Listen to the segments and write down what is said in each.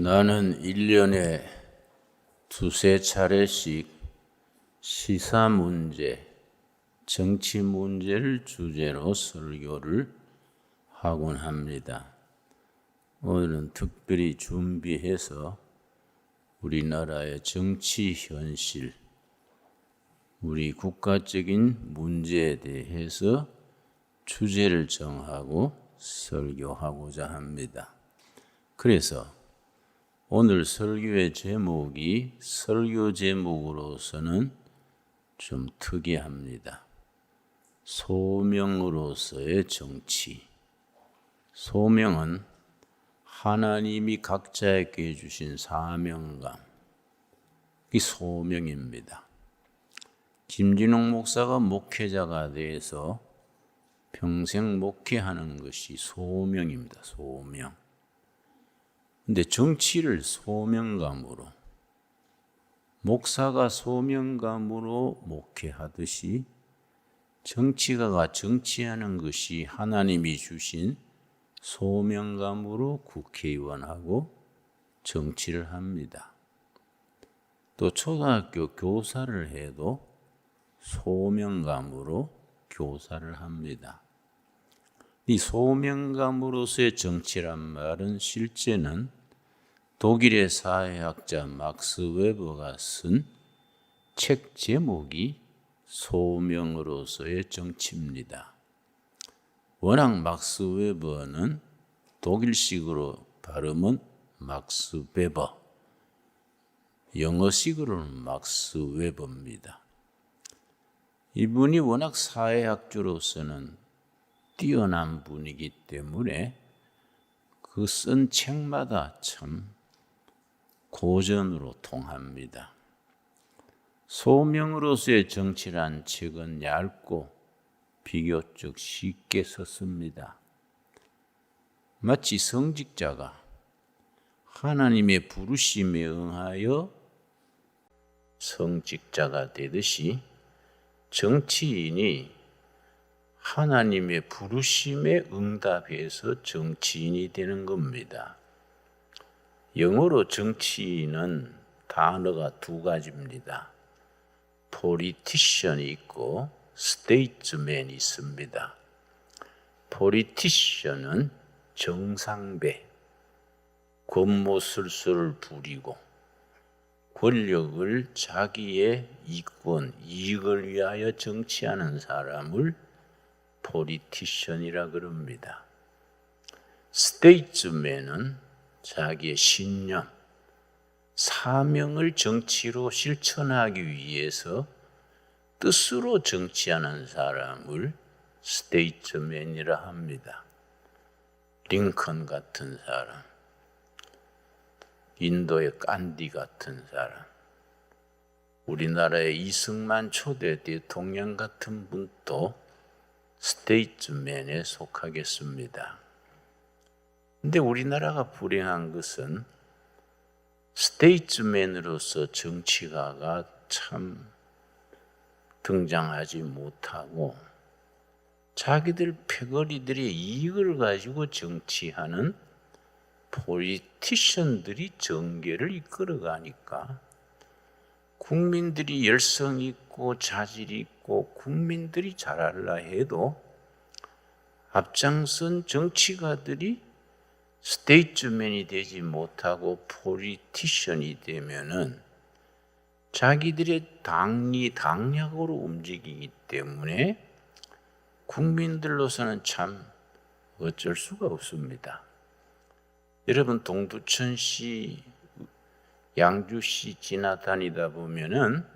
나는 1년에 두세 차례씩 시사 문제, 정치 문제를 주제로 설교를 하곤 합니다. 오늘은 특별히 준비해서 우리나라의 정치 현실, 우리 국가적인 문제에 대해서 주제를 정하고 설교하고자 합니다. 그래서 오늘 설교의 제목이 설교 제목으로서는 좀 특이합니다. 소명으로서의 정치. 소명은 하나님이 각자에게 주신 사명감, 이 소명입니다. 김진홍 목사가 목회자가 돼서 평생 목회하는 것이 소명입니다. 소명. 근데 정치를 소명감으로, 목사가 소명감으로 목회하듯이 정치가가 정치하는 것이 하나님이 주신 소명감으로 국회의원하고 정치를 합니다. 또 초등학교 교사를 해도 소명감으로 교사를 합니다. 이 소명감으로서의 정치란 말은 실제는 독일의 사회학자 막스 웨버가 쓴 책 제목이 소명으로서의 정치입니다. 워낙 막스 웨버는 독일식으로 발음은 막스 베버, 영어식으로는 막스 웨버입니다. 이분이 워낙 사회학자로서는 뛰어난 분이기 때문에 그 쓴 책마다 참 고전으로 통합니다. 소명으로서의 정치란 책은 얇고 비교적 쉽게 썼습니다. 마치 성직자가 하나님의 부르심에 응하여 성직자가 되듯이 정치인이 하나님의 부르심에 응답해서 정치인이 되는 겁니다. 영어로 정치인은 단어가 두 가지입니다. politician이 있고 statesman이 있습니다. politician은 정상배, 권모술수를 부리고 권력을 자기의 이권, 이익을 위하여 정치하는 사람을 politician이라 그럽니다. statesman은 자기의 신념, 사명을 정치로 실천하기 위해서 뜻으로 정치하는 사람을 statesman이라 합니다. 링컨 같은 사람, 인도의 간디 같은 사람, 우리나라의 이승만 초대 대통령 같은 분도 스테이트맨에 속하겠습니다. 근데 우리나라가 불행한 것은 스테이트맨으로서 정치가가 참 등장하지 못하고 자기들 패거리들의 이익을 가지고 정치하는 폴리티션들이 정계를 이끌어가니까 국민들이 열성 있고 자질 있고 국민들이 잘하려 해도 앞장선 정치가들이 스테이트맨이 되지 못하고 폴리티션이 되면은 자기들의 당략으로 움직이기 때문에 국민들로서는 참 어쩔 수가 없습니다. 여러분 동두천시, 양주시 지나다니다 보면은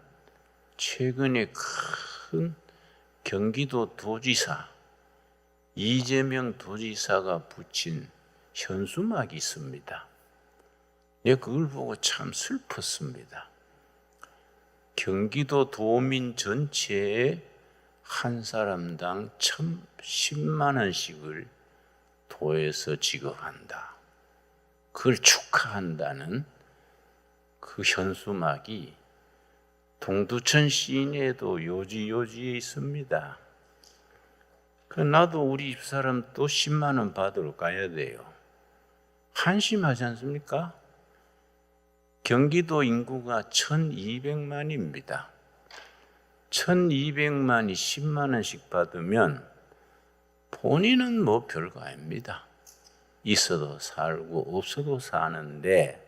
최근에 큰 경기도 도지사, 이재명 도지사가 붙인 현수막이 있습니다. 내가 그걸 보고 참 슬펐습니다. 경기도 도민 전체에 한 사람당 10만 원씩을 도에서 지급한다. 그걸 축하한다는 그 현수막이 동두천 시내에도 요지요지에 있습니다. 나도 우리 집사람 또 10만 원 받으러 가야 돼요. 한심하지 않습니까? 경기도 인구가 1200만입니다. 1200만이 10만 원씩 받으면 본인은 뭐 별거 아닙니다. 있어도 살고 없어도 사는데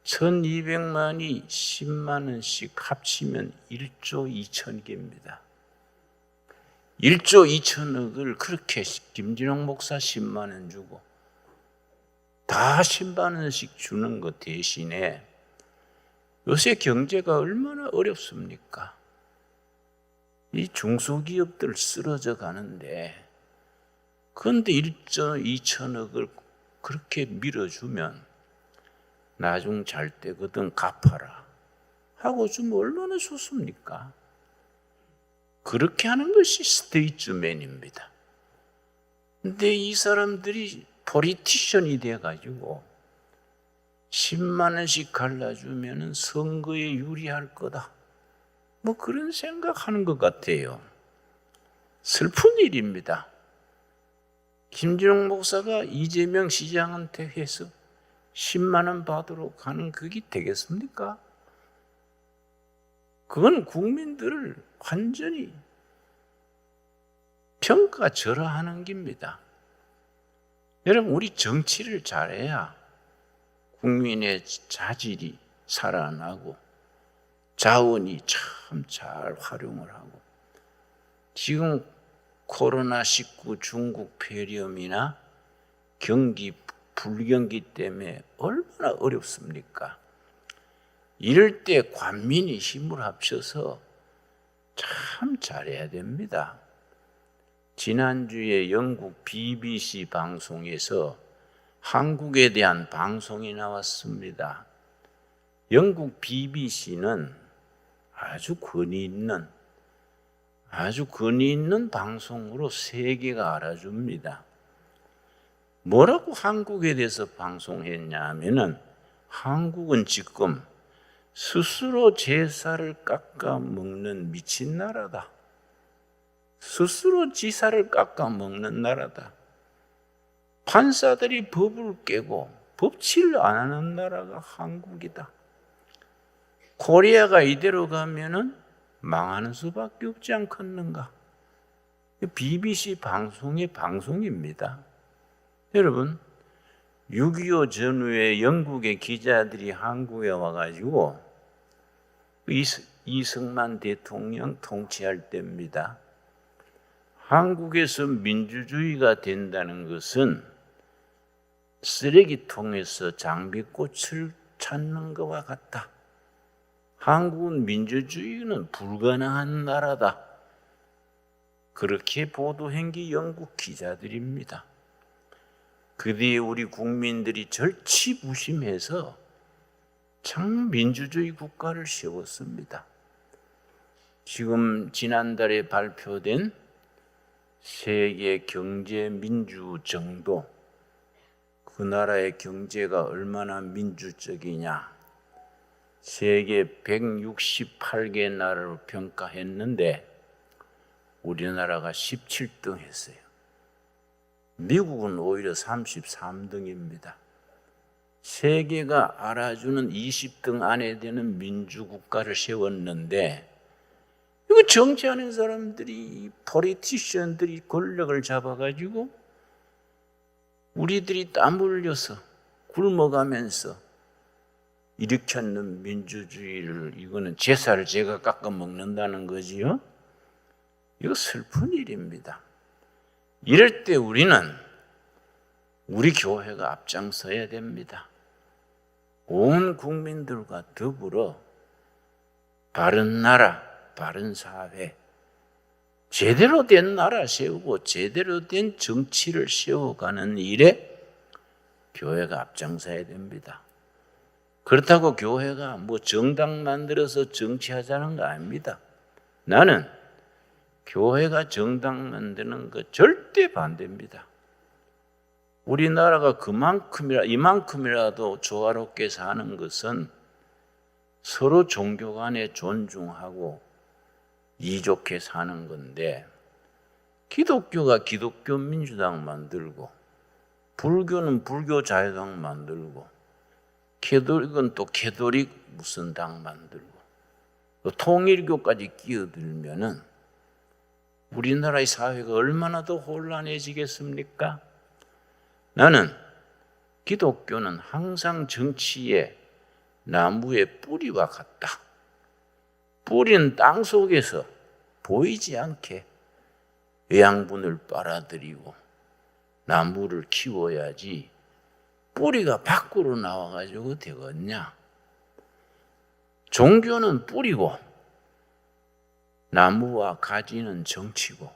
1200만이 10만 원씩 합치면 1조 2천억입니다. 1조 2천억을 그렇게 김진홍 목사 10만 원 주고 다 10만 원씩 주는 것 대신에 요새 경제가 얼마나 어렵습니까? 이 중소기업들 쓰러져 가는데 그런데 1조 2천억을 그렇게 밀어주면 나중 잘 때거든 갚아라 하고 주면 얼마나 좋습니까? 그렇게 하는 것이 스테이트맨입니다. 근데 이 사람들이 포리티션이 돼가지고 10만 원씩 갈라주면 선거에 유리할 거다. 뭐 그런 생각하는 것 같아요. 슬픈 일입니다. 김진홍 목사가 이재명 시장한테 해서 10만 원 받으러 가는 그게 되겠습니까? 그건 국민들을 완전히 평가절하하는 겁니다. 여러분, 우리 정치를 잘해야 국민의 자질이 살아나고 자원이 참 잘 활용을 하고, 지금 코로나19 중국 폐렴이나 경기 불경기 때문에 얼마나 어렵습니까? 이럴 때 관민이 힘을 합쳐서 참 잘해야 됩니다. 지난주에 영국 BBC 방송에서 한국에 대한 방송이 나왔습니다. 영국 BBC는 아주 권위 있는 방송으로 세계가 알아줍니다. 뭐라고 한국에 대해서 방송했냐 하면은, 한국은 지금 스스로 제사를 깎아 먹는 미친 나라다. 스스로 지사를 깎아 먹는 나라다. 판사들이 법을 깨고 법치를 안 하는 나라가 한국이다. 코리아가 이대로 가면은 망하는 수밖에 없지 않겠는가? BBC 방송의 방송입니다. 여러분, 6.25 전후에 영국의 기자들이 한국에 와가지고 이승만 대통령 통치할 때입니다. 한국에서 민주주의가 된다는 것은 쓰레기통에서 장비꽃을 찾는 것과 같다. 한국은 민주주의는 불가능한 나라다. 그렇게 보도한 게 영국 기자들입니다. 그 뒤에 우리 국민들이 절치부심해서 참 민주주의 국가를 세웠습니다. 지금 지난달에 발표된 세계 경제 민주 정도, 그 나라의 경제가 얼마나 민주적이냐, 세계 168개 나라를 평가했는데 우리나라가 17등 했어요. 미국은 오히려 33등입니다. 세계가 알아주는 20등 안에 드는 민주국가를 세웠는데, 이거 정치하는 사람들이, 포리티션들이 권력을 잡아가지고 우리들이 땀 흘려서 굶어가면서 일으켰는 민주주의를, 이거는 제사를 제가 깎아 먹는다는 거지요. 이거 슬픈 일입니다. 이럴 때 우리는 우리 교회가 앞장서야 됩니다. 온 국민들과 더불어 바른 나라, 바른 사회, 제대로 된 나라 세우고 제대로 된 정치를 세워가는 일에 교회가 앞장서야 됩니다. 그렇다고 교회가 뭐 정당 만들어서 정치하자는 거 아닙니다. 나는 교회가 정당 만드는 거 절대 반대입니다. 우리나라가 이만큼이라도 조화롭게 사는 것은 서로 종교 간에 존중하고 이좋게 사는 건데, 기독교가 기독교 민주당 만들고 불교는 불교 자유당 만들고 캐톨릭은 또 캐톨릭 무슨 당 만들고 또 통일교까지 끼어들면은 우리나라의 사회가 얼마나 더 혼란해지겠습니까? 나는 기독교는 항상 정치의 나무의 뿌리와 같다. 뿌리는 땅 속에서 보이지 않게 영양분을 빨아들이고 나무를 키워야지 뿌리가 밖으로 나와가지고 되겠냐? 종교는 뿌리고 나무와 가지는 정치고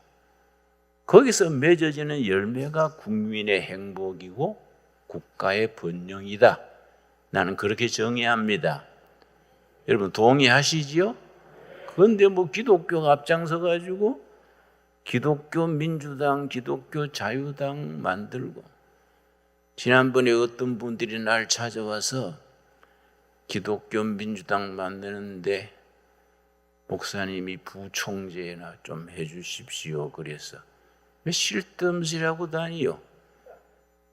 거기서 맺어지는 열매가 국민의 행복이고 국가의 번영이다. 나는 그렇게 정의합니다. 여러분 동의하시지요? 그런데 뭐 기독교가 앞장서 가지고 기독교 민주당, 기독교 자유당 만들고 지난번에 어떤 분들이 날 찾아와서 기독교 민주당 만드는데 목사님이 부총재나 좀 해주십시오. 그래서 왜 쓸데없이라고 다니요?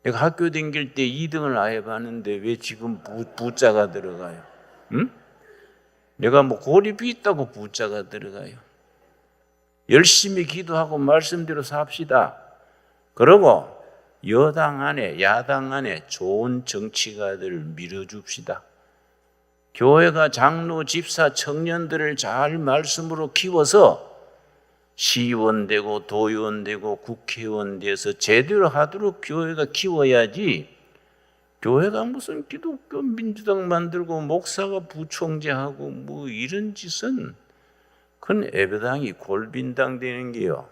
내가 학교 다닐 때 2등을 아예 봤는데 왜 지금 부자가 들어가요? 응? 내가 뭐 고립이 있다고 부자가 들어가요? 열심히 기도하고 말씀대로 삽시다. 그러고 여당 안에 야당 안에 좋은 정치가들을 밀어줍시다. 교회가 장로, 집사, 청년들을 잘 말씀으로 키워서 시의원 되고 도의원 되고 국회의원 돼서 제대로 하도록 교회가 키워야지 교회가 무슨 기독교 민주당 만들고 목사가 부총재하고 뭐 이런 짓은 그건 예배당이 골빈당 되는 게요.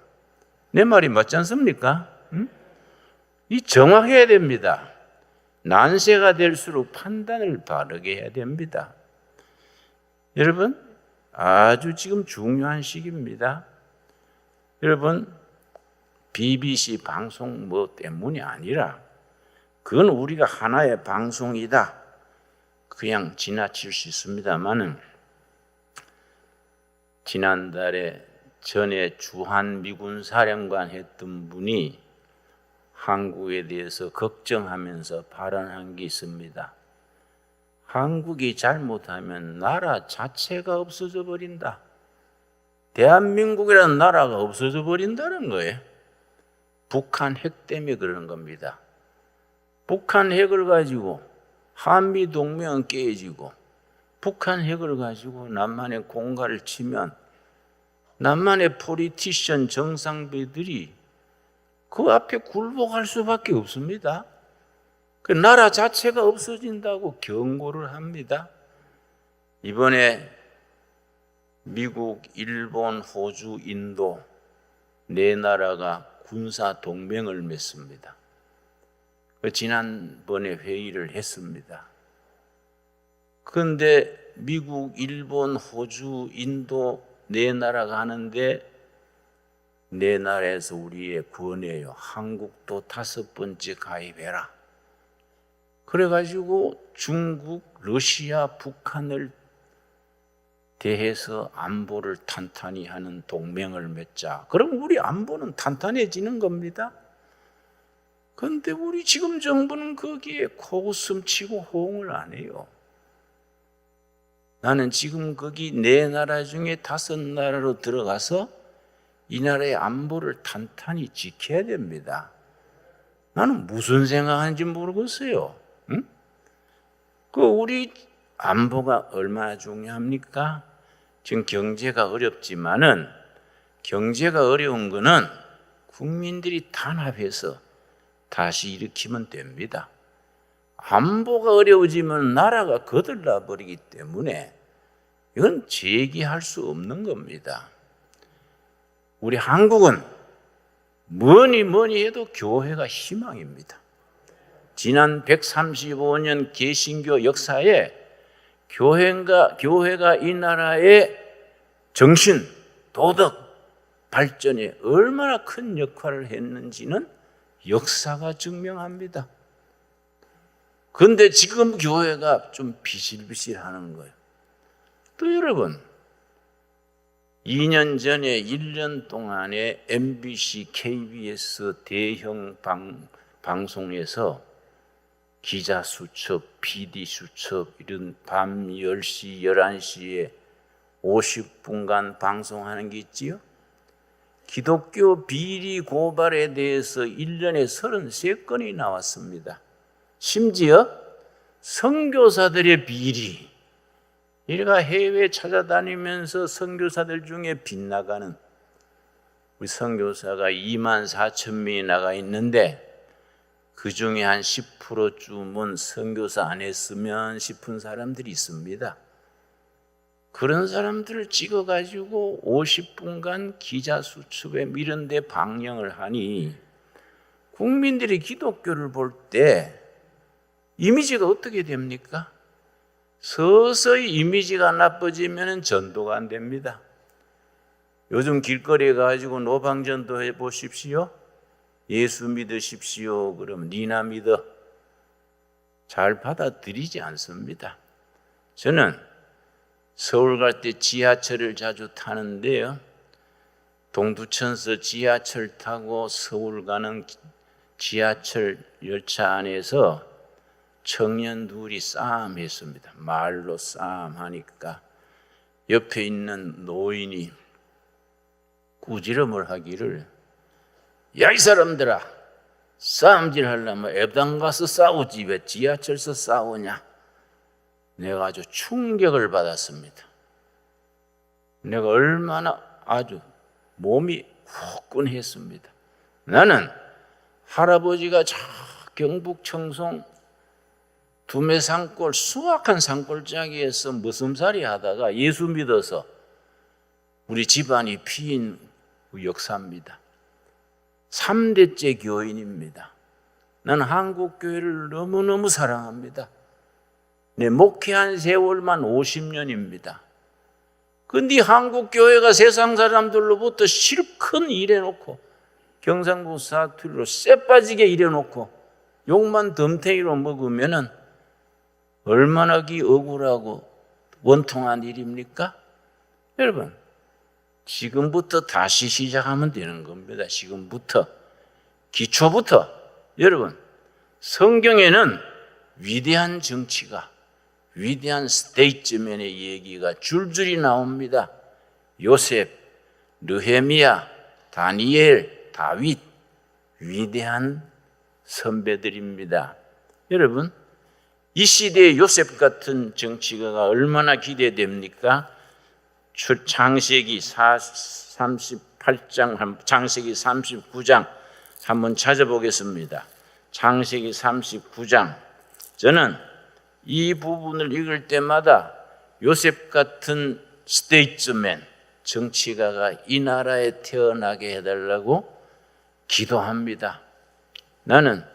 내 말이 맞지 않습니까? 응? 이 정확해야 됩니다. 난세가 될수록 판단을 바르게 해야 됩니다. 여러분 아주 지금 중요한 시기입니다. 여러분 BBC 방송 뭐 때문이 아니라 그건 우리가 하나의 방송이다. 그냥 지나칠 수 있습니다만은 지난달에 전에 주한미군 사령관 했던 분이 한국에 대해서 걱정하면서 발언한 게 있습니다. 한국이 잘못하면 나라 자체가 없어져 버린다. 대한민국이라는 나라가 없어져 버린다는 거예요. 북한 핵 때문에 그러는 겁니다. 북한 핵을 가지고 한미 동맹은 깨지고 북한 핵을 가지고 남한의 공갈을 치면 남한의 포리티션 정상배들이 그 앞에 굴복할 수밖에 없습니다. 그 나라 자체가 없어진다고 경고를 합니다. 이번에 미국, 일본, 호주, 인도 네 나라가 군사 동맹을 맺습니다. 지난번에 회의를 했습니다. 그런데 미국, 일본, 호주, 인도 네 나라가 하는데 네 나라에서 우리의 권해요. 한국도 5번째 가입해라. 그래가지고 중국, 러시아, 북한을 대해서 안보를 탄탄히 하는 동맹을 맺자. 그럼 우리 안보는 탄탄해지는 겁니다. 그런데 우리 지금 정부는 거기에 코웃음치고 호응을 안 해요. 나는 지금 거기 네 나라 중에 5나라로 들어가서 이 나라의 안보를 탄탄히 지켜야 됩니다. 나는 무슨 생각하는지 모르겠어요. 응? 그 우리 안보가 얼마나 중요합니까? 지금 경제가 어렵지만은 경제가 어려운 거는 국민들이 단합해서 다시 일으키면 됩니다. 안보가 어려워지면 나라가 거들나 버리기 때문에 이건 재기할 수 없는 겁니다. 우리 한국은 뭐니 해도 교회가 희망입니다. 지난 135년 개신교 역사에 교회가 이 나라의 정신, 도덕 발전에 얼마나 큰 역할을 했는지는 역사가 증명합니다. 그런데 지금 교회가 좀 비실비실하는 거예요. 또 여러분 2년 전에 1년 동안에 MBC, KBS 대형 방송에서 기자 수첩, PD 수첩 이런 밤 10시, 11시에 50분간 방송하는 게 있지요. 기독교 비리 고발에 대해서 1년에 33건이 나왔습니다. 심지어 선교사들의 비리, 우리가 해외 찾아다니면서 선교사들 중에 빗나가는 우리 선교사가 24,000명이 나가 있는데 그 중에 한 10%쯤은 선교사 안 했으면 싶은 사람들이 있습니다. 그런 사람들을 찍어가지고 50분간 기자수첩에 이런 데 방영을 하니 국민들이 기독교를 볼 때 이미지가 어떻게 됩니까? 서서히 이미지가 나빠지면 전도가 안 됩니다. 요즘 길거리에 가지고 노방전도 해보십시오. 예수 믿으십시오. 그럼 니나 믿어. 잘 받아들이지 않습니다. 저는 서울 갈 때 지하철을 자주 타는데요. 동두천서 지하철 타고 서울 가는 지하철 열차 안에서 청년 둘이 싸움했습니다. 말로 싸움하니까 옆에 있는 노인이 꾸지람을 하기를, 야 이 사람들아, 싸움질 하려면 애당 가서 싸우지 왜 지하철에서 싸우냐. 내가 아주 충격을 받았습니다. 내가 얼마나 아주 몸이 후끈했습니다. 나는 할아버지가 저 경북 청송 두메산골 수확한 산골짜기에서 머슴살이 하다가 예수 믿어서 우리 집안이 피인 역사입니다. 3대째 교인입니다. 나는 한국교회를 너무너무 사랑합니다. 내 목회한 세월만 50년입니다. 근데 한국교회가 세상 사람들로부터 실컷 일해놓고 경상도 사투리로 쎄빠지게 일해놓고 욕만 덤탱이로 먹으면은 얼마나 억울하고 원통한 일입니까? 여러분, 지금부터 다시 시작하면 되는 겁니다. 지금부터, 기초부터. 여러분, 성경에는 위대한 정치가, 위대한 스테이트맨의 얘기가 줄줄이 나옵니다. 요셉, 느헤미야, 다니엘, 다윗, 위대한 선배들입니다. 여러분, 이 시대의 요셉 같은 정치가가 얼마나 기대됩니까? 창세기 38장, 창세기 39장 한번 찾아보겠습니다. 창세기 39장. 저는 이 부분을 읽을 때마다 요셉 같은 스테이트맨, 정치가가 이 나라에 태어나게 해달라고 기도합니다. 나는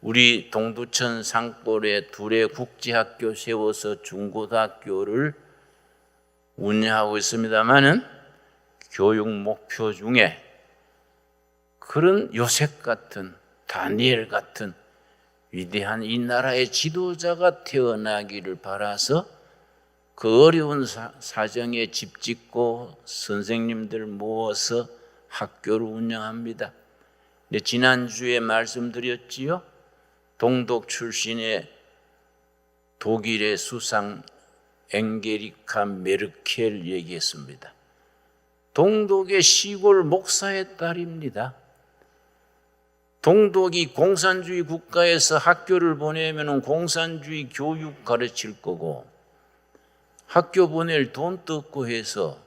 우리 동두천 산골에 둘의 국제학교 세워서 중고등학교를 운영하고 있습니다마는 교육 목표 중에 그런 요셉 같은, 다니엘 같은 위대한 이 나라의 지도자가 태어나기를 바라서 그 어려운 사정에 집 짓고 선생님들 모아서 학교를 운영합니다. 지난주에 말씀드렸지요. 동독 출신의 독일의 수상 앵게리카 메르켈 얘기했습니다. 동독의 시골 목사의 딸입니다. 동독이 공산주의 국가에서 학교를 보내면 공산주의 교육 가르칠 거고 학교 보낼 돈도 없고 해서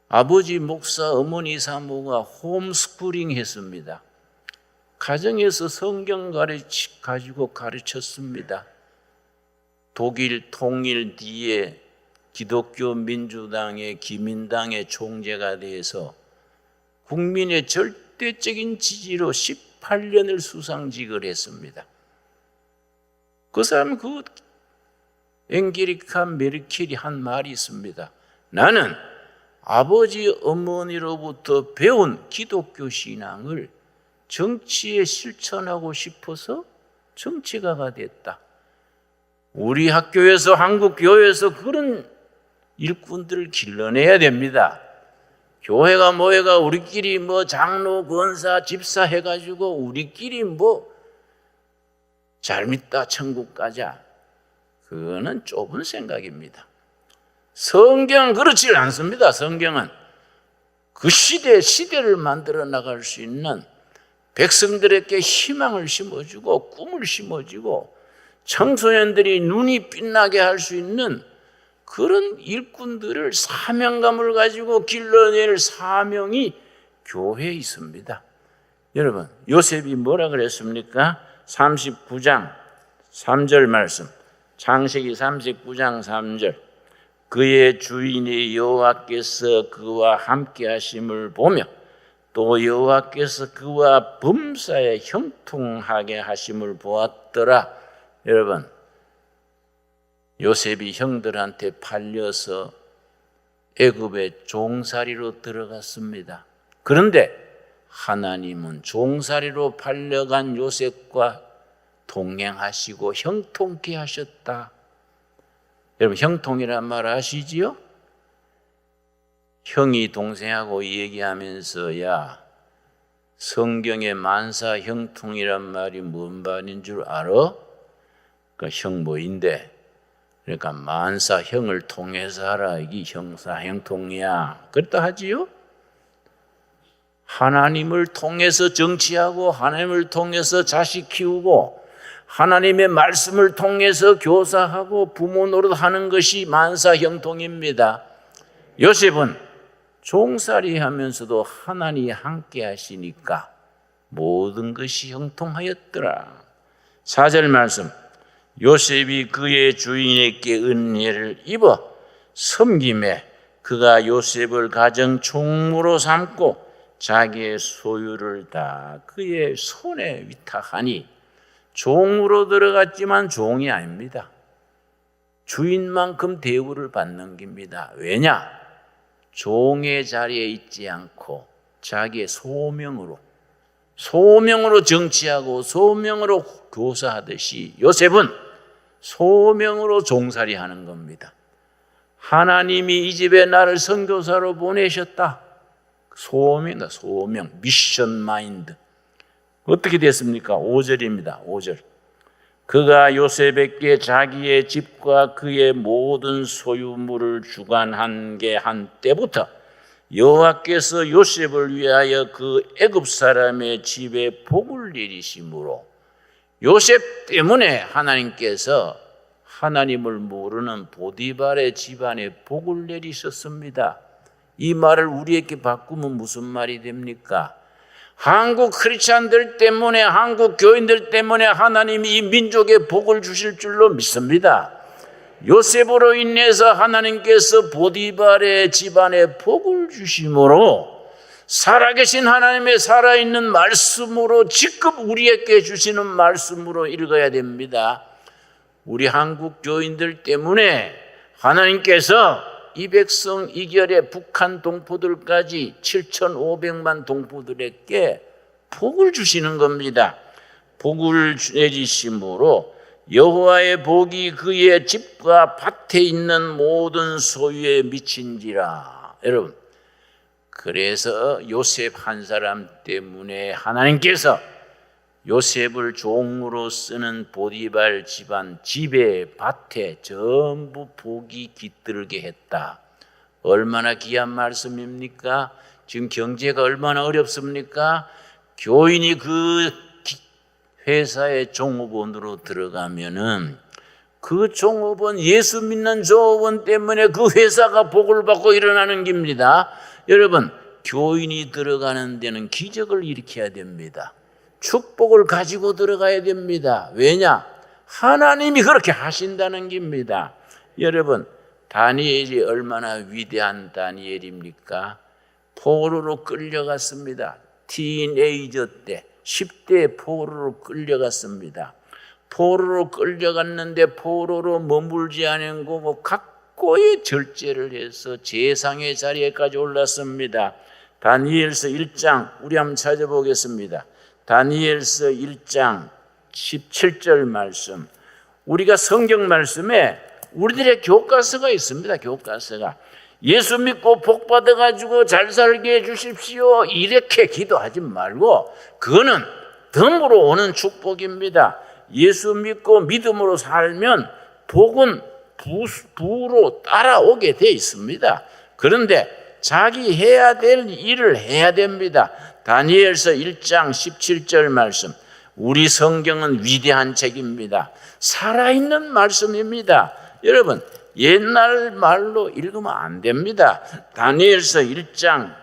아버지 목사, 어머니 사모가 홈스쿨링 했습니다. 가정에서 성경 가지고 가르쳤습니다. 독일 통일 뒤에 기독교 민주당의 기민당의 총재가 돼서 국민의 절대적인 지지로 18년을 수상직을 했습니다. 그 사람 그 앵게리카 메르켈이 한 말이 있습니다. 나는 아버지 어머니로부터 배운 기독교 신앙을 정치에 실천하고 싶어서 정치가가 됐다. 우리 학교에서, 한국 교회에서 그런 일꾼들을 길러내야 됩니다. 교회가 뭐해가 우리끼리 장로, 권사, 집사 해가지고 우리끼리 잘 믿다 천국 가자. 그거는 좁은 생각입니다. 성경은 그렇지 않습니다. 성경은 그 시대를 만들어 나갈 수 있는 백성들에게 희망을 심어주고 꿈을 심어주고 청소년들이 눈이 빛나게 할 수 있는 그런 일꾼들을 사명감을 가지고 길러낼 사명이 교회에 있습니다. 여러분, 요셉이 뭐라 그랬습니까? 39장 3절 말씀, 창세기 39장 3절. 그의 주인이 여호와께서 그와 함께 하심을 보며 또 여호와께서 그와 범사에 형통하게 하심을 보았더라. 여러분, 요셉이 형들한테 팔려서 애굽의 종살이로 들어갔습니다. 그런데 하나님은 종살이로 팔려간 요셉과 동행하시고 형통케 하셨다. 여러분, 형통이란 말 아시지요? 형이 동생하고 얘기하면서 야, 성경에 만사 형통이란 말이 뭔 말인 줄 알아? 그 형 뭐인데? 그러니까 만사 형을 통해서 하라. 이게 형사 형통이야. 그렇다 하지요? 하나님을 통해서 정치하고 하나님을 통해서 자식 키우고 하나님의 말씀을 통해서 교사하고 부모 노릇하는 것이 만사 형통입니다. 요셉은 종살이 하면서도 하나님이 함께 하시니까 모든 것이 형통하였더라. 4절 말씀, 요셉이 그의 주인에게 은혜를 입어 섬김에 그가 요셉을 가정 총무로 삼고 자기의 소유를 다 그의 손에 위탁하니 종으로 들어갔지만 종이 아닙니다. 주인만큼 대우를 받는 겁니다. 왜냐? 종의 자리에 있지 않고 자기의 소명으로 정치하고 소명으로 교사하듯이 요셉은 소명으로 종살이 하는 겁니다. 하나님이 이 집에 나를 선교사로 보내셨다. 소명, 미션 마인드. 어떻게 됐습니까? 5절입니다. 5절. 그가 요셉에게 자기의 집과 그의 모든 소유물을 주관한 게 한 때부터 여호와께서 요셉을 위하여 그 애굽 사람의 집에 복을 내리심으로 요셉 때문에 하나님께서 하나님을 모르는 보디발의 집안에 복을 내리셨습니다. 이 말을 우리에게 바꾸면 무슨 말이 됩니까? 한국 크리스찬들 때문에, 한국 교인들 때문에 하나님이 이 민족에 복을 주실 줄로 믿습니다. 요셉으로 인해서 하나님께서 보디발의 집안에 복을 주심으로 살아계신 하나님의 살아있는 말씀으로 직접 우리에게 주시는 말씀으로 읽어야 됩니다. 우리 한국 교인들 때문에 하나님께서 이 백성 이결의 북한 동포들까지 7,500만 동포들에게 복을 주시는 겁니다. 복을 내리심으로 여호와의 복이 그의 집과 밭에 있는 모든 소유에 미친지라. 여러분, 그래서 요셉 한 사람 때문에 하나님께서 요셉을 종으로 쓰는 보디발 집안 집에 밭에 전부 복이 깃들게 했다. 얼마나 귀한 말씀입니까? 지금 경제가 얼마나 어렵습니까? 교인이 그 회사의 종업원으로 들어가면은 그 종업원, 예수 믿는 종업원 때문에 그 회사가 복을 받고 일어나는 겁니다. 여러분, 교인이 들어가는 데는 기적을 일으켜야 됩니다. 축복을 가지고 들어가야 됩니다. 왜냐? 하나님이 그렇게 하신다는 겁니다. 여러분, 다니엘이 얼마나 위대한 다니엘입니까? 포로로 끌려갔습니다. 티네이저 때 10대 포로로 끌려갔습니다. 포로로 끌려갔는데 포로로 머물지 않은 거고 각고의 절제를 해서 제상의 자리에까지 올랐습니다. 다니엘서 1장 우리 한번 찾아보겠습니다. 다니엘서 1장 17절 말씀. 우리가 성경 말씀에 우리들의 교과서가 있습니다. 교과서가. 예수 믿고 복 받아가지고 잘 살게 해주십시오 이렇게 기도하지 말고 그거는 덤으로 오는 축복입니다. 예수 믿고 믿음으로 살면 복은 부로 따라오게 돼 있습니다. 그런데 자기 해야 될 일을 해야 됩니다. 다니엘서 1장 17절 말씀, 우리 성경은 위대한 책입니다. 살아있는 말씀입니다. 여러분, 옛날 말로 읽으면 안 됩니다. 다니엘서 1장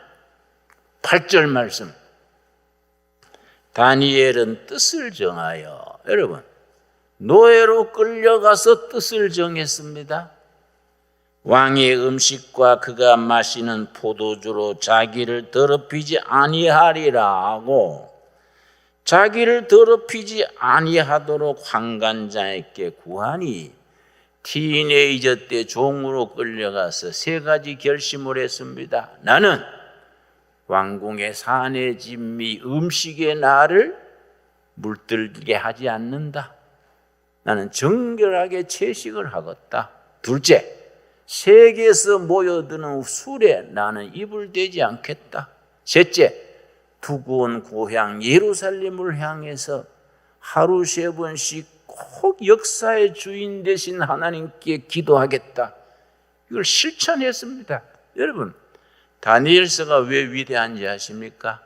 8절 말씀, 다니엘은 뜻을 정하여, 여러분, 노예로 끌려가서 뜻을 정했습니다. 왕의 음식과 그가 마시는 포도주로 자기를 더럽히지 아니하리라 하고, 자기를 더럽히지 아니하도록 환관장에게 구하니 티네이저 때 종으로 끌려가서 3가지 결심을 했습니다. 나는 왕궁의 산의 진미 음식의 나를 물들게 하지 않는다. 나는 정결하게 채식을 하겠다. 둘째, 세계에서 모여드는 술에 나는 입을 대지 않겠다. 셋째, 두고 온 고향 예루살렘을 향해서 하루 3번씩 꼭 역사의 주인 되신 하나님께 기도하겠다. 이걸 실천했습니다. 여러분, 다니엘서가 왜 위대한지 아십니까?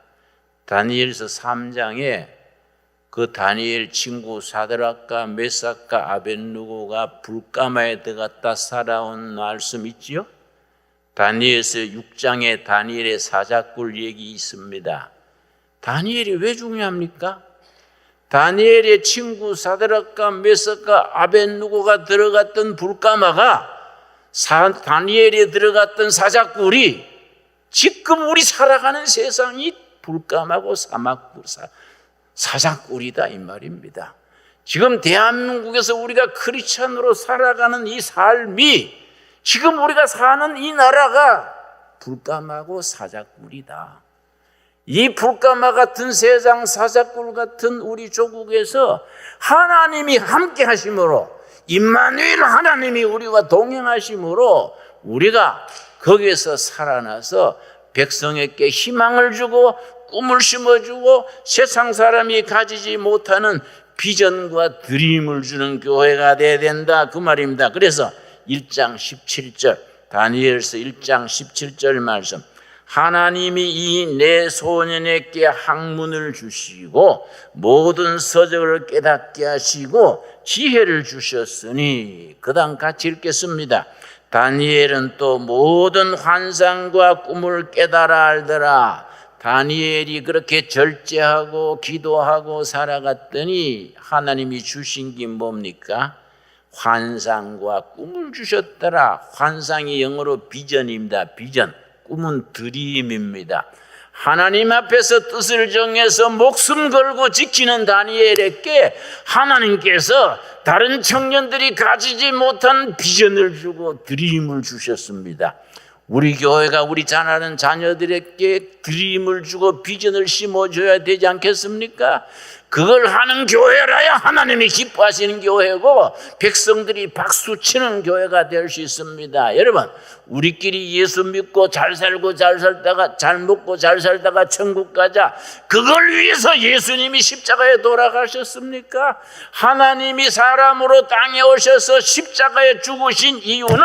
다니엘서 3장에 그 다니엘 친구 사드락과 메삭과 아벳느고가 불가마에 들어갔다 살아온 말씀 있지요? 다니엘서 6장에 다니엘의 사자굴 얘기 있습니다. 다니엘이 왜 중요합니까? 다니엘의 친구 사드락과 메삭과 아벳느고가 들어갔던 불가마가 다니엘이 들어갔던 사자굴이 지금 우리 살아가는 세상이 불가마고 사자굴이다 이 말입니다. 지금 대한민국에서 우리가 크리스찬으로 살아가는 이 삶이, 지금 우리가 사는 이 나라가 불가마고 사자굴이다. 이 불가마 같은 세상, 사자굴 같은 우리 조국에서 하나님이 함께 하심으로, 임마누엘 하나님이 우리와 동행하심으로 우리가 거기에서 살아나서 백성에게 희망을 주고 꿈을 심어주고 세상 사람이 가지지 못하는 비전과 드림을 주는 교회가 되어야 된다 그 말입니다. 그래서 1장 17절, 다니엘서 1장 17절 말씀, 하나님이 이 내 소년에게 학문을 주시고 모든 서적을 깨닫게 하시고 지혜를 주셨으니, 그 다음 같이 읽겠습니다. 다니엘은 또 모든 환상과 꿈을 깨달아 알더라. 다니엘이 그렇게 절제하고 기도하고 살아갔더니 하나님이 주신 게 뭡니까? 환상과 꿈을 주셨더라. 환상이 영어로 비전입니다. 비전. 꿈은 드림입니다. 하나님 앞에서 뜻을 정해서 목숨 걸고 지키는 다니엘에게 하나님께서 다른 청년들이 가지지 못한 비전을 주고 드림을 주셨습니다. 우리 교회가 우리 자라는 자녀들에게 드림을 주고 비전을 심어줘야 되지 않겠습니까? 그걸 하는 교회라야 하나님이 기뻐하시는 교회고 백성들이 박수치는 교회가 될 수 있습니다. 여러분, 우리끼리 예수 믿고 잘 살고 잘 살다가 잘 먹고 잘 살다가 천국 가자, 그걸 위해서 예수님이 십자가에 돌아가셨습니까? 하나님이 사람으로 땅에 오셔서 십자가에 죽으신 이유는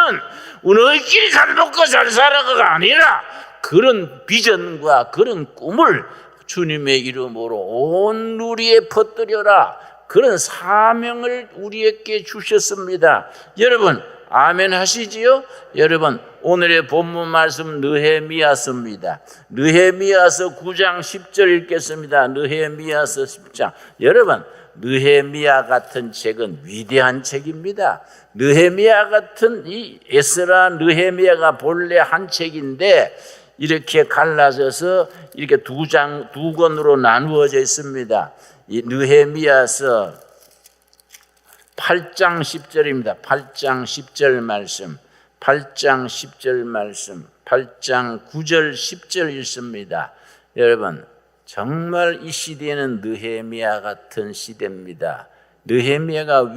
너희끼리 잘 먹고 잘 살아가가 아니라 그런 비전과 그런 꿈을 주님의 이름으로 온 누리에 퍼뜨려라, 그런 사명을 우리에게 주셨습니다. 여러분 아멘 하시지요? 여러분, 오늘의 본문 말씀 느헤미야서입니다. 느헤미야서 9장 10절 읽겠습니다. 느헤미야서 10장. 여러분, 느헤미야 같은 책은 위대한 책입니다. 느헤미야 같은 이 에스라 느헤미야가 본래 한 책인데 이렇게 갈라져서 이렇게 두 권으로 나누어져 있습니다. 이 느헤미야서 8장 10절입니다. 8장 10절 말씀, 8장 10절 말씀, 8장 9절 10절 읽습니다. 여러분, 정말 이 시대는 느헤미야 같은 시대입니다. 느헤미야가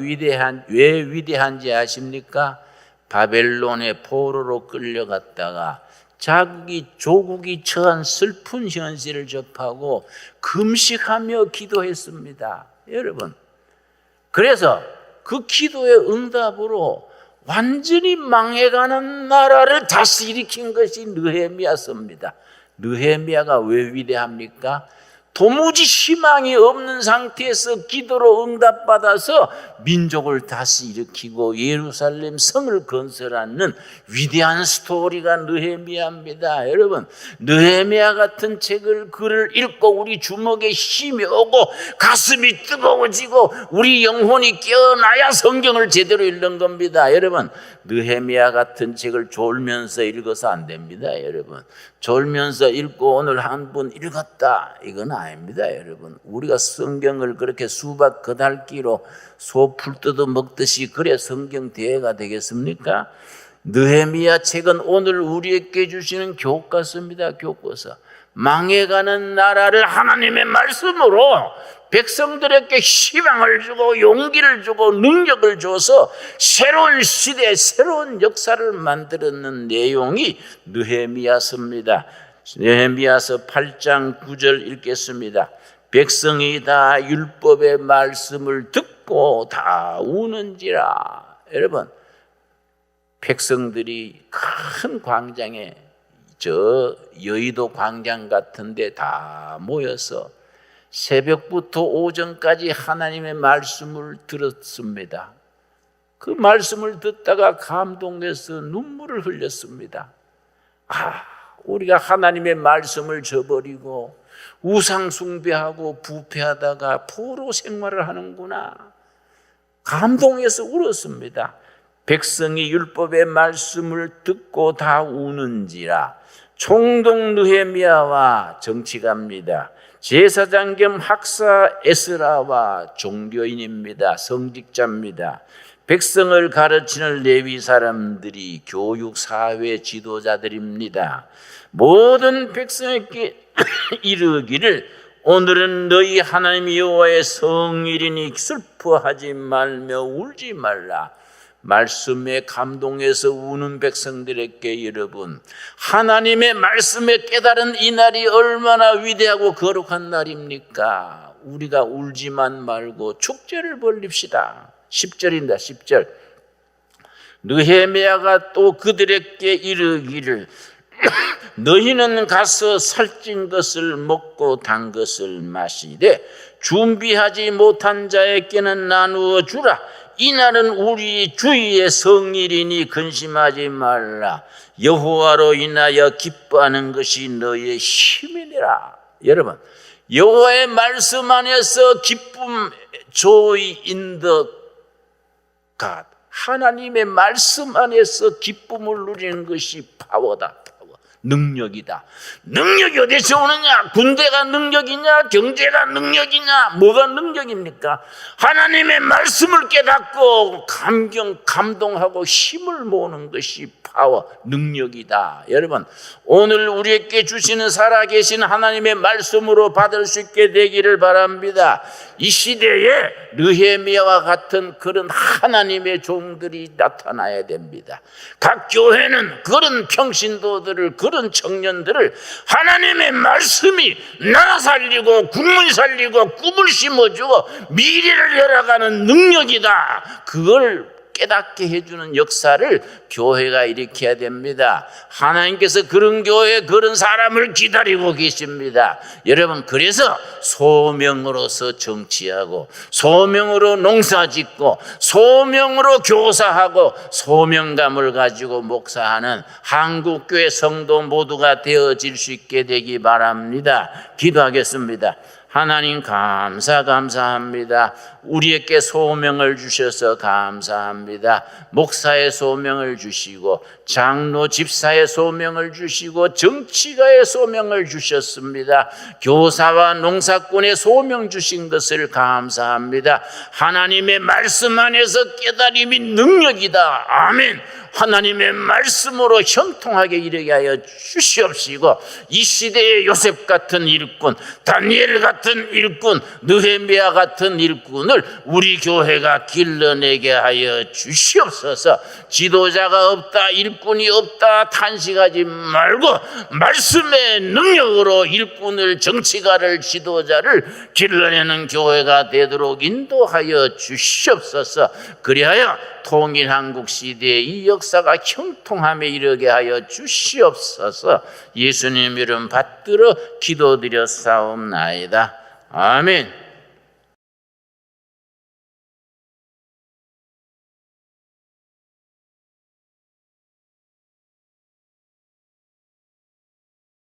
왜 위대한지 아십니까? 바벨론의 포로로 끌려갔다가 조국이 처한 슬픈 현실을 접하고 금식하며 기도했습니다. 여러분, 그래서 그 기도의 응답으로 완전히 망해가는 나라를 다시 일으킨 것이 느헤미야서입니다. 느헤미야가 왜 위대합니까? 도무지 희망이 없는 상태에서 기도로 응답받아서 민족을 다시 일으키고 예루살렘 성을 건설하는 위대한 스토리가 느헤미야입니다. 여러분, 느헤미야 같은 글을 읽고 우리 주먹에 힘이 오고 가슴이 뜨거워지고 우리 영혼이 깨어나야 성경을 제대로 읽는 겁니다. 여러분, 느헤미야 같은 책을 졸면서 읽어서 안 됩니다. 여러분, 졸면서 읽고 오늘 한 번 읽었다, 이건 아닙니다. 여러분, 우리가 성경을 그렇게 수박 그달기로 소 풀 뜯어 먹듯이 그래 성경 대회가 되겠습니까? 느헤미야 책은 오늘 우리에게 주시는 교과서입니다. 교과서. 망해가는 나라를 하나님의 말씀으로 백성들에게 희망을 주고 용기를 주고 능력을 줘서 새로운 시대, 새로운 역사를 만들었는 내용이 느헤미야서입니다. 느헤미야서 8장 9절 읽겠습니다. 백성이 다 율법의 말씀을 듣고 다 우는지라. 여러분, 백성들이 큰 광장에, 저 여의도 광장 같은 데 다 모여서 새벽부터 오전까지 하나님의 말씀을 들었습니다. 그 말씀을 듣다가 감동해서 눈물을 흘렸습니다. 우리가 하나님의 말씀을 저버리고 우상 숭배하고 부패하다가 포로 생활을 하는구나. 감동해서 울었습니다. 백성이 율법의 말씀을 듣고 다 우는지라. 총독 느헤미야와 정치가입니다. 제사장 겸 학사 에스라와 종교인입니다. 성직자입니다. 백성을 가르치는 레위 사람들이 교육 사회 지도자들입니다. 모든 백성에게 이르기를 오늘은 너희 하나님 여호와의 성일이니 슬퍼하지 말며 울지 말라. 말씀에 감동해서 우는 백성들에게 여러분, 하나님의 말씀에 깨달은 이 날이 얼마나 위대하고 거룩한 날입니까? 우리가 울지만 말고 축제를 벌립시다. 10절입니다. 10절. 느헤미야가 또 그들에게 이르기를 너희는 가서 살찐 것을 먹고 단 것을 마시되 준비하지 못한 자에게는 나누어 주라. 이날은 우리 주의 성일이니 근심하지 말라. 여호와로 인하여 기뻐하는 것이 너의 힘이니라. 여러분, 여호와의 말씀 안에서 기쁨, joy in the God, 하나님의 말씀 안에서 기쁨을 누리는 것이 파워다. 능력이다. 능력이 어디서 오느냐? 군대가 능력이냐? 경제가 능력이냐? 뭐가 능력입니까? 하나님의 말씀을 깨닫고 감동하고 힘을 모으는 것이 파워, 능력이다. 여러분, 오늘 우리에게 주시는 살아계신 하나님의 말씀으로 받을 수 있게 되기를 바랍니다. 이 시대에 느헤미야와 같은 그런 하나님의 종들이 나타나야 됩니다. 각 교회는 그런 평신도들을, 그런 청년들을 하나님의 말씀이 나라 살리고 국민 살리고 꿈을 심어주고 미래를 열어가는 능력이다. 그걸 깨닫게 해주는 역사를 교회가 일으켜야 됩니다. 하나님께서 그런 교회, 그런 사람을 기다리고 계십니다. 여러분, 그래서 소명으로서 정치하고 소명으로 농사짓고 소명으로 교사하고 소명감을 가지고 목사하는 한국교회 성도 모두가 되어질 수 있게 되기 바랍니다. 기도하겠습니다. 하나님 감사합니다. 우리에게 소명을 주셔서 감사합니다. 목사의 소명을 주시고 장로 집사의 소명을 주시고 정치가의 소명을 주셨습니다. 교사와 농사꾼의 소명 주신 것을 감사합니다. 하나님의 말씀 안에서 깨달음이 능력이다. 아멘. 하나님의 말씀으로 형통하게 이르게 하여 주시옵시고, 이 시대의 요셉 같은 일꾼, 다니엘 같은 일꾼, 느헤미야 같은 일꾼을 우리 교회가 길러내게 하여 주시옵소서. 지도자가 없다, 일꾼이 없다 탄식하지 말고 말씀의 능력으로 일꾼을, 정치가를, 지도자를 길러내는 교회가 되도록 인도하여 주시옵소서. 그리하여 통일 한국 시대의 이 역사가 형통함에 이르게 하여 주시옵소서. 예수님 이름 받들어 기도드려 사옵나이다. 아멘.